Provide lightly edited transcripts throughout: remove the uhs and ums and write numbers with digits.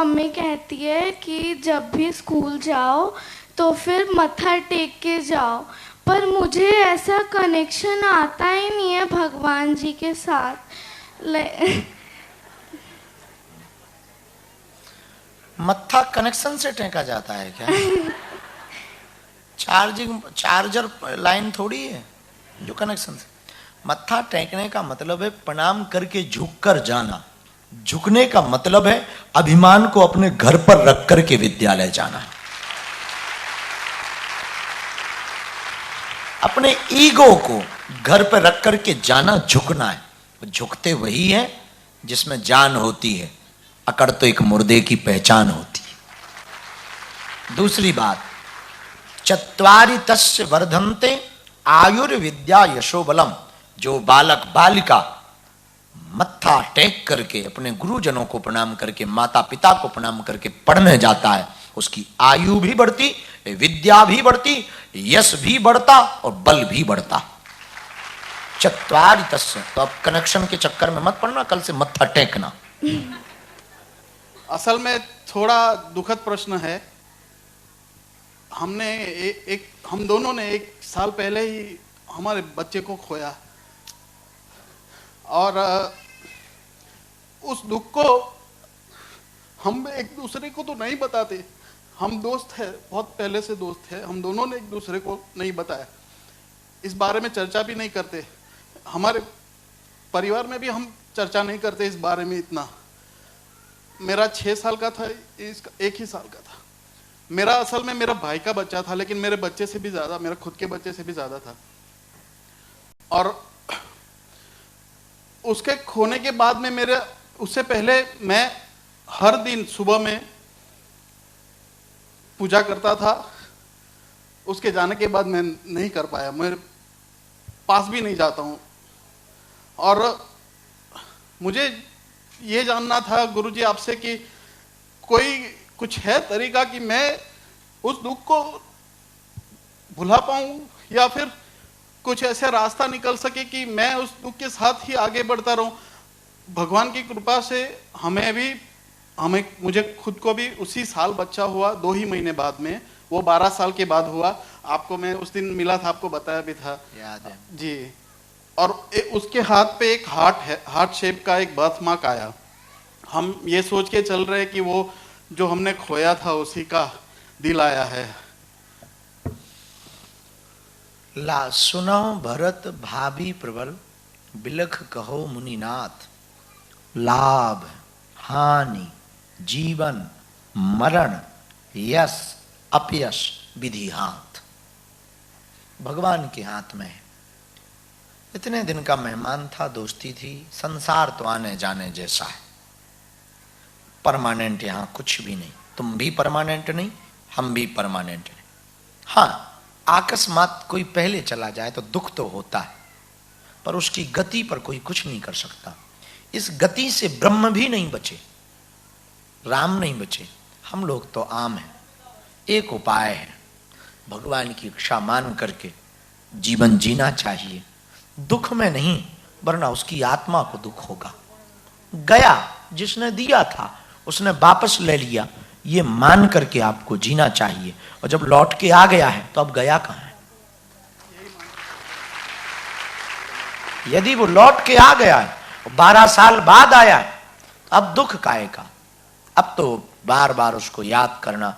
Mummy कहती है कि जब भी स्कूल जाओ तो फिर मत्था टेक के जाओ, पर मुझे ऐसा कनेक्शन आता ही नहीं है भगवान जी के साथ। मत्था कनेक्शन से टेका जाता है क्या? चार्जर लाइन थोड़ी है जो कनेक्शन से। मत्था टेकने का मतलब है प्रणाम करके झुककर जाना। झुकने का मतलब है अभिमान को अपने घर पर रख करके विद्यालय जाना। अपने ईगो को घर पर रख करके जाना झुकना है। झुकते वही है जिसमें जान होती है, अकड़ तो एक मुर्दे की पहचान होती है। दूसरी बात, चत्वारि तस्य वर्धन्ते आयुर्विद्या यशोबलम। जो बालक बालिका मत्था टेक करके अपने गुरुजनों को प्रणाम करके माता पिता को प्रणाम करके पढ़ने जाता है, उसकी आयु भी बढ़ती, विद्या भी बढ़ती, यश भी बढ़ता और बल भी बढ़ता। चत्वारि तस्य। तो अब कनेक्शन के चक्कर में मत पड़ना, कल से मत्था टेकना। असल में थोड़ा दुखद प्रश्न है। हम दोनों ने 1 साल पहले ही हमारे बच्चे को खोया, और उस दुख को हम एक दूसरे को तो नहीं बताते। हम दोस्त हैं, बहुत पहले से दोस्त हैं, हम दोनों ने एक दूसरे को नहीं बताया, इस बारे में चर्चा भी नहीं करते। हमारे परिवार में भी हम चर्चा नहीं करते इस बारे में इतना। मेरा 6 साल का था, इसका 1 ही साल का था। मेरा असल में मेरा भाई का बच्चा था, लेकिन मेरे बच्चे से भी ज़्यादा, मेरा खुद के बच्चे से भी ज़्यादा था। और उसके खोने के बाद में उससे पहले मैं हर दिन सुबह में पूजा करता था। उसके जाने के बाद मैं नहीं कर पाया, मेरे पास भी नहीं जाता हूँ। और मुझे ये जानना था गुरुजी आपसे कि कोई कुछ है तरीका कि मैं उस दुख को भुला पाऊँ, या फिर कुछ ऐसा रास्ता निकल सके कि मैं उस दुख के साथ ही आगे बढ़ता रहूं। भगवान की कृपा से मुझे खुद को भी उसी साल बच्चा हुआ, 2 ही महीने बाद में, वो 12 साल के बाद हुआ। आपको मैं उस दिन मिला था, आपको बताया भी था, याद है जी। और उसके हाथ पे एक हार्ट शेप का एक बर्थ मार्क आया। हम ये सोच के चल रहे कि वो जो हमने खोया था उसी का दिल आया है। ला सुनो भरत भाभी प्रबल, बिलख कहो मुनिनाथ। लाभ हानि जीवन मरण यश अपयश विधि हाथ, भगवान के हाथ में है। इतने दिन का मेहमान था, दोस्ती थी। संसार तो आने जाने जैसा है, परमानेंट यहां कुछ भी नहीं। तुम भी परमानेंट नहीं, हम भी परमानेंट नहीं। हाँ, अकस्मात कोई पहले चला जाए तो दुख तो होता है, पर उसकी गति पर कोई कुछ नहीं कर सकता। इस गति से ब्रह्म भी नहीं बचे, राम नहीं बचे, हम लोग तो आम हैं। एक उपाय है, भगवान की इच्छा मान करके जीवन जीना चाहिए। दुख में नहीं, वरना उसकी आत्मा को दुख होगा। गया जिसने दिया था उसने वापस ले लिया, ये मान करके आपको जीना चाहिए। और जब लौट के आ गया है तो अब गया कहां है? यदि वो लौट के आ गया है, 12 साल बाद आया है, तो अब दुख काहे का? अब तो बार बार उसको याद करना,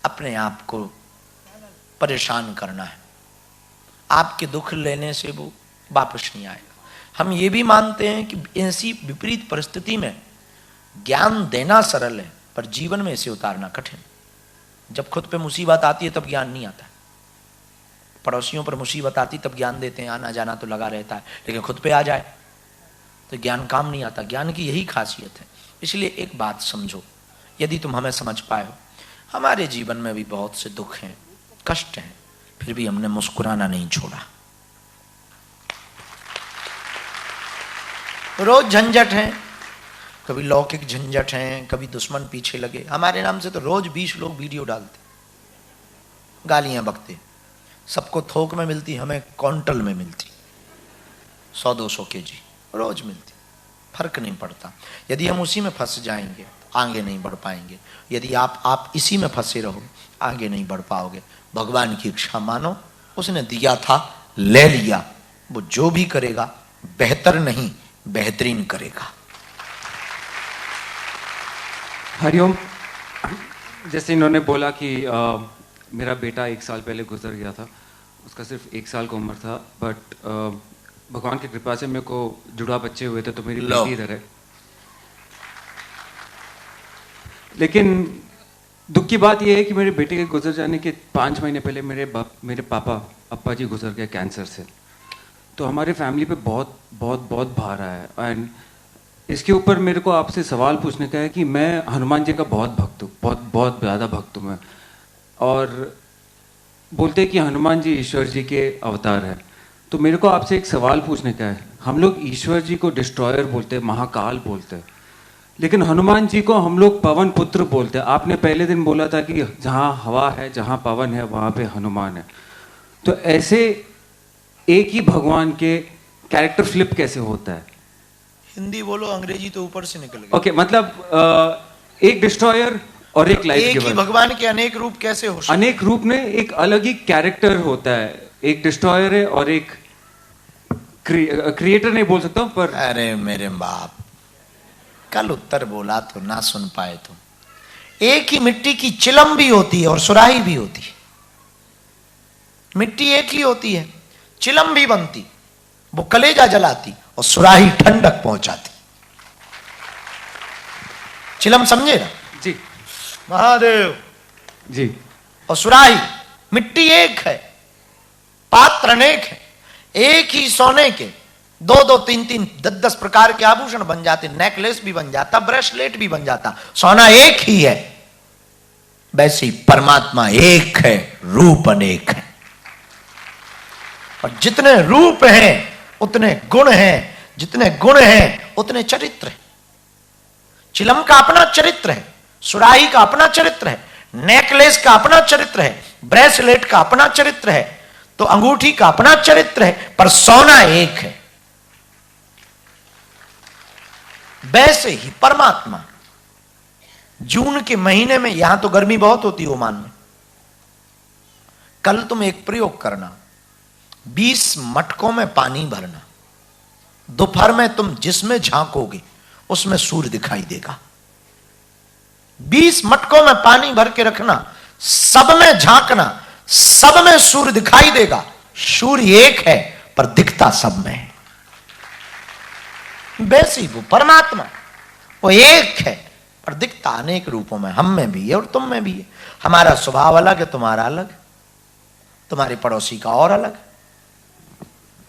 अपने आप को परेशान करना है। आपके दुख लेने से वो वापस नहीं आएगा। हम ये भी मानते हैं कि ऐसी विपरीत परिस्थिति में ज्ञान देना सरल है, पर जीवन में इसे उतारना कठिन। जब खुद पे मुसीबत आती है तब ज्ञान नहीं आता। पड़ोसियों पर मुसीबत आती तब ज्ञान देते हैं, आना जाना तो लगा रहता है, लेकिन खुद पे आ जाए तो ज्ञान काम नहीं आता। ज्ञान की यही खासियत है। इसलिए एक बात समझो, यदि तुम हमें समझ पाए हो, हमारे जीवन में भी बहुत से दुख हैं, कष्ट हैं, फिर भी हमने मुस्कुराना नहीं छोड़ा। रोज झंझट है, कभी लौकिक झंझट हैं, कभी दुश्मन पीछे लगे। हमारे नाम से तो रोज 20 लोग वीडियो डालते, गालियां बकते। सबको थोक में मिलती, हमें क्विंटल में मिलती, 100-200 kg रोज मिलती, फर्क नहीं पड़ता। यदि हम उसी में फंस जाएंगे, आगे नहीं बढ़ पाएंगे। यदि आप इसी में फंसे रहो, आगे नहीं बढ़ पाओगे। भगवान की इच्छा मानो, उसने दिया था ले लिया, वो जो भी करेगा बेहतर नहीं बेहतरीन करेगा। हरिओम। जैसे इन्होंने बोला कि मेरा बेटा 1 साल पहले गुजर गया था, उसका सिर्फ 1 साल का उम्र था, बट भगवान की कृपा से मेरे को जुड़वा बच्चे हुए थे, तो मेरी बेटी इधर है। लेकिन दुख की बात यह है कि मेरे बेटे के गुजर जाने के 5 महीने पहले मेरे पापा अप्पा जी गुजर गए कैंसर से। तो हमारे फैमिली पे बहुत बहुत बहुत भार आया है। एंड इसके ऊपर मेरे को आपसे सवाल पूछने का है कि मैं हनुमान जी का बहुत भक्त हूँ, बहुत बहुत ज़्यादा भक्त हूँ मैं। और बोलते हैं कि हनुमान जी ईश्वर जी के अवतार हैं। तो मेरे को आपसे एक सवाल पूछने का है। हम लोग ईश्वर जी को डिस्ट्रॉयर बोलते हैं, महाकाल बोलते हैं, लेकिन हनुमान जी को हम लोग पवन पुत्र बोलते हैं। आपने पहले दिन बोला था कि जहाँ हवा है, जहाँ पवन है, वहाँ पे हनुमान है। तो ऐसे एक ही भगवान के कैरेक्टर फ्लिप कैसे होता है? हिंदी बोलो, अंग्रेजी तो ऊपर से निकल गई। ओके, मतलब एक डिस्ट्रॉयर और एक लाइफ एक गिवर। ही भगवान के अनेक रूप कैसे हो सकते? अनेक रूप में एक अलग ही कैरेक्टर होता है। एक डिस्ट्रॉयर है और एक क्रिएटर नहीं बोल सकता हूं, पर अरे मेरे बाप, कल उत्तर बोला तो ना सुन पाए तुम। एक ही मिट्टी की चिलम भी होती है और सुराही भी होती है। मिट्टी एक ही होती है, चिलम भी बनती, वो कलेजा जलाती और सुराही ठंडक पहुंचाती। चिलम समझे ना? जी महादेव जी। और सुराही, मिट्टी एक है, पात्र अनेक है। एक ही सोने के 2-2, 3-3, 10-10 प्रकार के आभूषण बन जाते, नेकलेस भी बन जाता, ब्रेसलेट भी बन जाता। सोना एक ही है। वैसे ही परमात्मा एक है, रूप अनेक है। और जितने रूप हैं उतने गुण हैं, जितने गुण हैं उतने चरित्र हैं। चिलम का अपना चरित्र है, सुराही का अपना चरित्र है, नेकलेस का अपना चरित्र है, ब्रेसलेट का अपना चरित्र है, तो अंगूठी का अपना चरित्र है, पर सोना एक है। वैसे ही परमात्मा जून के महीने में, यहां तो गर्मी बहुत होती है ओमान में, कल तुम एक प्रयोग करना, 20 मटकों में पानी भरना, दोपहर में तुम जिसमें झांकोगे उसमें सूर्य दिखाई देगा। 20 मटकों में पानी भर के रखना, सब में झांकना, सब में सूर्य दिखाई देगा। सूर्य एक है पर दिखता सब में है। वैसे ही वो परमात्मा, वो एक है पर दिखता अनेक रूपों में। हम में भी है और तुम में भी है। हमारा स्वभाव अलग है, तुम्हारा अलग, तुम्हारे पड़ोसी का और अलग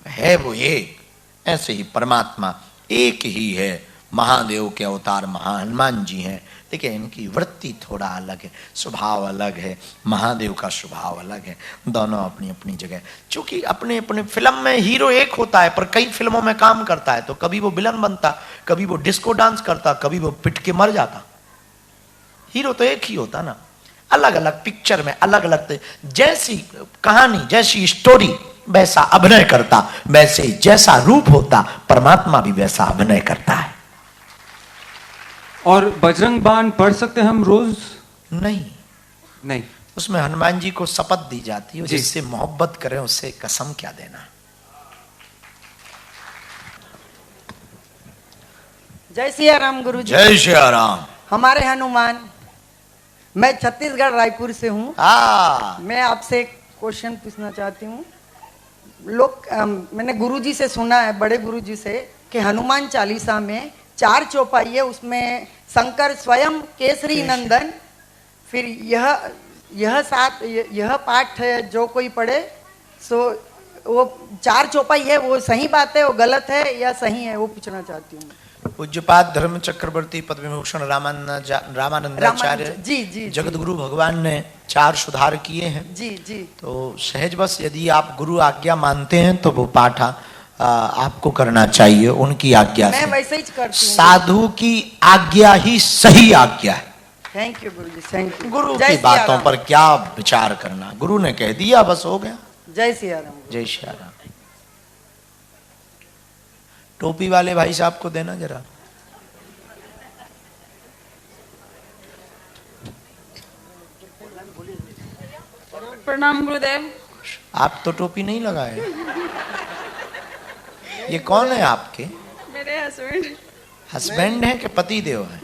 है। वो एक, ऐसे ही परमात्मा एक ही है। महादेव के अवतार हनुमान जी हैं, देखिए इनकी वृत्ति थोड़ा अलग है, स्वभाव अलग है। महादेव का स्वभाव अलग है। दोनों अपनी अपनी जगह, क्योंकि अपने अपने फिल्म में हीरो एक होता है पर कई फिल्मों में काम करता है। तो कभी वो विलन बनता, कभी वो डिस्को डांस करता, कभी वो पिट के मर जाता। हीरो तो एक ही होता ना, अलग अलग पिक्चर में अलग अलग, जैसी कहानी जैसी स्टोरी वैसा अभिनय करता। वैसे जैसा रूप होता परमात्मा भी वैसा अभिनय करता है। और बजरंग बाण पढ़ सकते हैं हम रोज? नहीं, उसमें हनुमान जी को शपथ दी जाती है, जिससे मोहब्बत करें उससे कसम क्या देना। जय सिया राम गुरु जी। जय श्री राम। हमारे हनुमान, मैं छत्तीसगढ़ रायपुर से हूँ। मैं आपसे एक क्वेश्चन पूछना चाहती हूँ। मैंने गुरुजी से सुना है, बड़े गुरुजी से, कि हनुमान चालीसा में 4 चौपाई है, उसमें शंकर स्वयं केसरी नंदन, फिर यह पाठ है जो कोई पढ़े सो वो 4 चौपाई है, वो सही बात है, वो गलत है या सही है, वो पूछना चाहती हूँ। पूज्यपाद धर्म चक्रवर्ती पद्मभूषण रामानंदाचार्य जी जगत गुरु भगवान ने 4 सुधार किए हैं। जी जी। तो सहज बस यदि आप गुरु आज्ञा मानते हैं तो वो पाठ आपको करना चाहिए उनकी आज्ञा मैं से। वैसे ही करती हूँ। साधु की आज्ञा ही सही आज्ञा है। Thank you Guru ji, thank you. गुरु की बातों पर क्या विचार करना, गुरु ने कह दिया बस हो गया। जय सिया राम। जय श्री राम। टोपी वाले भाई साहब को देना जरा। प्रणाम गुरुदेव। आप तो टोपी नहीं लगाए। ये कौन है आपके? मेरे हस्बैंड। हस्बैंड है कि पति देव है?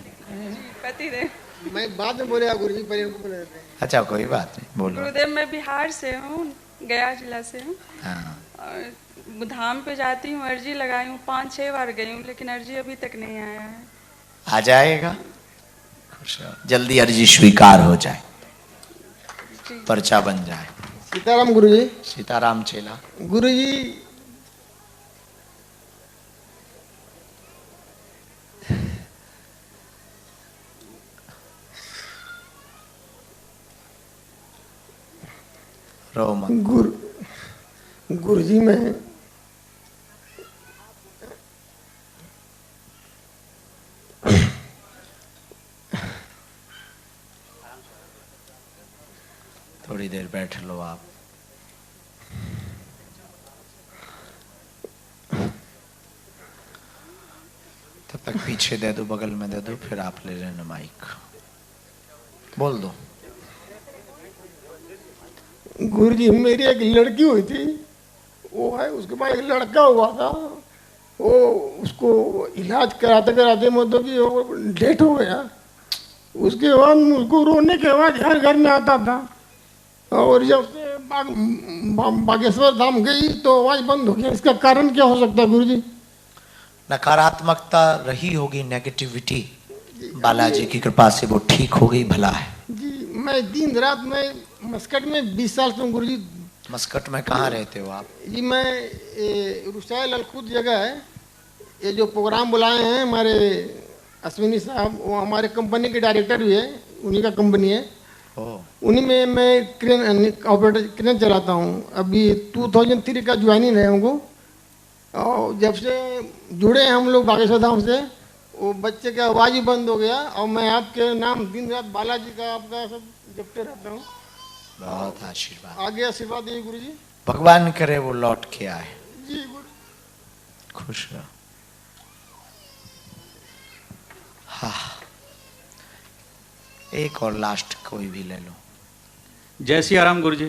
पति देव। मैं बाद में बोलेगा गुरुजी, पहले उनको बोले देते हैं। अच्छा कोई बात नहीं, बोलो। गुरुदेव मैं बिहार से हूँ, गया जिला से हूँ। हाँ। और धाम पे जाती हूँ, अर्जी लगाई हूँ, 5-6 बार गई हूँ, लेकिन अर्जी अभी तक नहीं आया है। आ जाएगा, खुश रहो, जल्दी अर्जी स्वीकार हो जाए, पर्चा बन जाए। सीताराम गुरुजी। सीताराम चेला। गुरुजी रो मत। गुरुजी मैं थोड़ी देर बैठ लो आप। तब तक पीछे दे दो, बगल में दे दो, फिर आप ले लेना माइक, बोल दो। गुरुजी मेरी एक लड़की हुई थी, वो है उसके पास एक लड़का हुआ था, वो उसको इलाज कराते कराते मतलब कि वो डेथ हो गया। उसके बाद उसको रोने के बाद हर घर में आता था, और जब से बागेश्वर धाम गई तो आवाज बंद हो गया। इसका कारण क्या हो सकता है गुरुजी? नकारात्मकता रही होगी, नेगेटिविटी। बालाजी की कृपा से वो ठीक हो गई, भला है। जी मैं दिन रात में मस्कट में 20 साल से हूँ गुरुजी। मस्कट में कहाँ रहते हो आप? जी मैं रुसाइल अलखुद जगह है, ये जो प्रोग्राम बुलाए हैं हमारे अश्विनी साहब, वो हमारे कंपनी के डायरेक्टर भी है, उन्हीं का कंपनी है। उन्हीं में मैं क्रेन ऑपरेटर क्रेन चलाता हूँ। अभी 2003 का ज्वाइनिंग है हमको, और जब से जुड़े हैं हम लोग बागेश्वर धाम से, वो बच्चे का आवाज़ ही बंद हो गया, और मैं आपके नाम दिन रात बालाजी का आपका सब जपते रहता हूँ। बहुत आशीर्वाद, आगे आशीर्वाद दिए गुरुजी। भगवान करे वो लौट के आए। जी गुरु। खुश रहो। हाँ, एक और लास्ट कोई भी ले लो। जय श्री राम गुरुजी।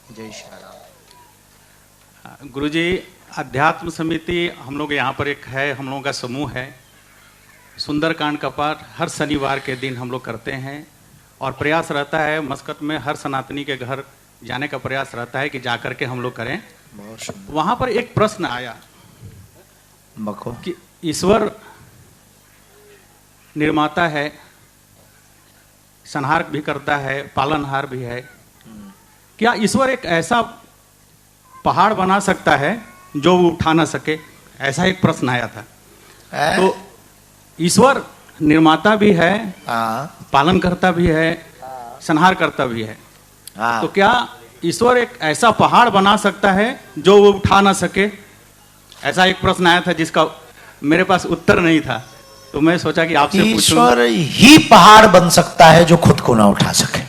जय श्री राम। गुरुजी, अध्यात्म समिति हम लोग यहाँ पर एक है, हम लोगों का समूह है। सुंदरकांड का पाठ हर शनिवार के दिन हम लोग करते हैं, और प्रयास रहता है मस्कत में हर सनातनी के घर जाने का प्रयास रहता है कि जाकर के हम लोग करें। बहुत सुंदर। वहाँ पर एक प्रश्न आया बको कि ईश्वर निर्माता है, संहार भी करता है, पालनहार भी है। क्या ईश्वर एक ऐसा पहाड़ बना सकता है जो वो उठा ना सके? ऐसा एक प्रश्न आया था। तो ईश्वर निर्माता भी है, पालन करता भी है, संहार करता भी है। तो क्या ईश्वर एक ऐसा पहाड़ बना सकता है जो वो उठा ना सके? ऐसा एक प्रश्न आया था जिसका मेरे पास उत्तर नहीं था, तो मैं सोचा कि आपसे पूछूं। ईश्वर ही पहाड़ बन सकता है जो खुद को ना उठा सके।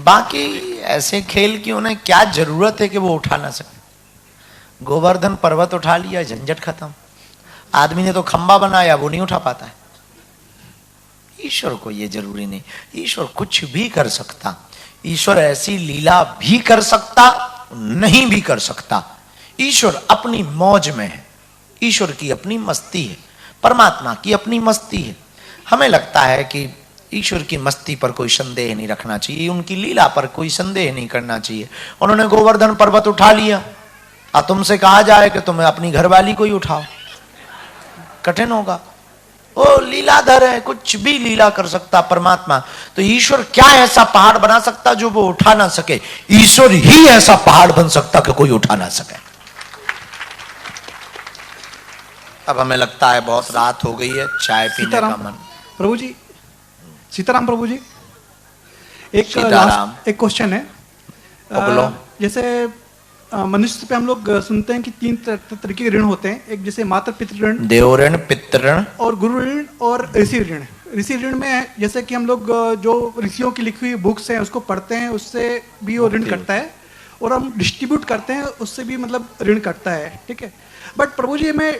बाकी ऐसे खेल की उन्हें क्या जरूरत है कि वो उठा ना सके? गोवर्धन पर्वत उठा लिया, झंझट खत्म। आदमी ने तो खंबा बनाया, वो नहीं उठा पाता है। ईश्वर को ये जरूरी नहीं, ईश्वर कुछ भी कर सकता। ईश्वर ऐसी लीला भी कर सकता, नहीं भी कर सकता। ईश्वर अपनी मौज में है, ईश्वर की अपनी मस्ती है, परमात्मा की अपनी मस्ती है। हमें लगता है कि ईश्वर की मस्ती पर कोई संदेह नहीं रखना चाहिए, उनकी लीला पर कोई संदेह नहीं करना चाहिए। उन्होंने गोवर्धन पर्वत उठा लिया, और तुमसे कहा जाए कि तुम्हें अपनी घरवाली को ही उठाओ, कठिन होगा। वो लीलाधर है, कुछ भी लीला कर सकता परमात्मा। तो ईश्वर क्या ऐसा पहाड़ बना सकता जो वो उठा ना सके? ईश्वर ही ऐसा पहाड़ बन सकता कि कोई उठा ना सके। अब हमें लगता है बहुत रात हो गई है, चाय पीने का मन। प्रभु जी, सीताराम प्रभु जी, एक क्वेश्चन है। बोलो। जैसे मनुष्य पे हम लोग सुनते हैं कि 3 तरह के ऋण होते हैं। एक जैसे माता पितृ ऋण, देव ऋण, पितृ ऋण और गुरु ऋण और ऋषि ऋण। ऋषि ऋण में जैसे कि हम लोग जो ऋषियों की लिखी हुई बुक्स हैं उसको पढ़ते हैं, उससे भी वो ऋण कटता है, और हम डिस्ट्रीब्यूट करते हैं उससे भी मतलब ऋण कटता है, ठीक है। बट प्रभु जी, मैं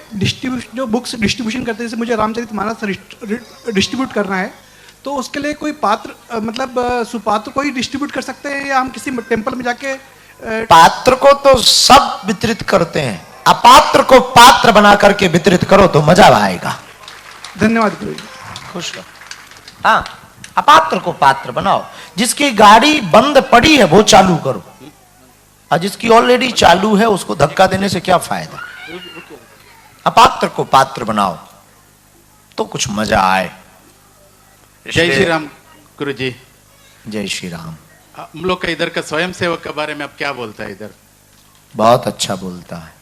जो बुक्स डिस्ट्रीब्यूशन करते हैं, जैसे मुझे रामचरितमानस डिस्ट्रीब्यूट करना है, तो उसके लिए कोई पात्र मतलब सुपात्र को ही डिस्ट्रीब्यूट कर सकते हैं या हम किसी टेम्पल में जाके पात्र को तो सब वितरित करते हैं, अपात्र को पात्र बना करके वितरित करो तो मजा आएगा। धन्यवाद गुरु जी। खुश रहो। हाँ, अपात्र को पात्र बनाओ। जिसकी गाड़ी बंद पड़ी है वो चालू करो, और जिसकी ऑलरेडी चालू है उसको धक्का देने से क्या फायदा। अपात्र को पात्र बनाओ तो कुछ मजा आए। जय श्री राम गुरु जी। जय श्री राम। हम लोग का इधर का स्वयं सेवक के बारे में अब क्या बोलता है इधर? बहुत अच्छा बोलता है।